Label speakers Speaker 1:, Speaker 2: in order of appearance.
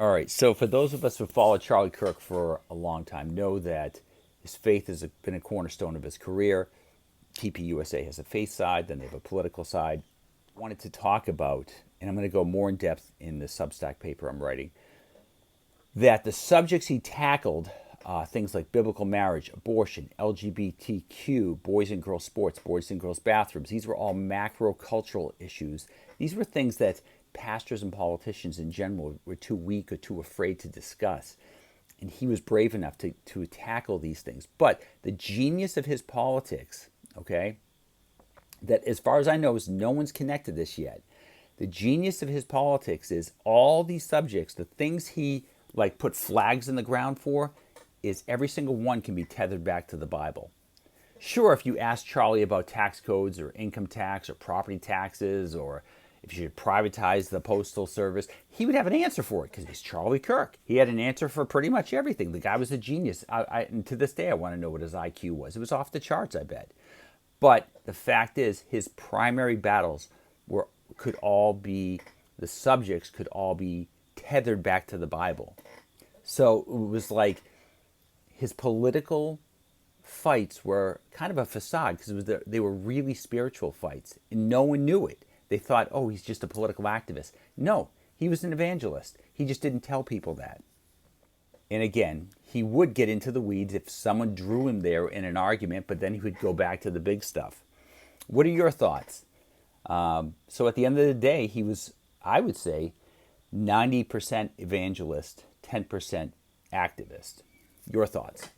Speaker 1: All right. So for those of us who followed Charlie Kirk for a long time, know that his faith has been a cornerstone of his career. TPUSA has a faith side, then they have a political side. I wanted to talk about, and I'm going to go more in depth in the Substack paper I'm writing, that the subjects he tackled, things like biblical marriage, abortion, LGBTQ, boys and girls sports, boys and girls bathrooms, these were all macro cultural issues. These were things that pastors and politicians in general were too weak or too afraid to discuss. And he was brave enough to tackle these things. But the genius of his politics, okay, that as far as I know, is no one's connected this yet. The genius of his politics is all these subjects, the things he like put flags in the ground for, is every single one can be tethered back to the Bible. Sure, if you ask Charlie about tax codes or income tax or property taxes or if you should privatize the postal service, he would have an answer for it because he's Charlie Kirk. He had an answer for pretty much everything. The guy was a genius. And to this day, I want to know what his IQ was. It was off the charts, I bet. But the fact is, his primary battles could all be, the subjects could all be tethered back to the Bible. So it was like his political fights were kind of a facade because they were really spiritual fights, and no one knew it. They thought, oh, he's just a political activist. No, he was an evangelist. He just didn't tell people that. And again, he would get into the weeds if someone drew him there in an argument, but then he would go back to the big stuff. What are your thoughts? So at the end of the day, he was, I would say, 90% evangelist, 10% activist. Your thoughts?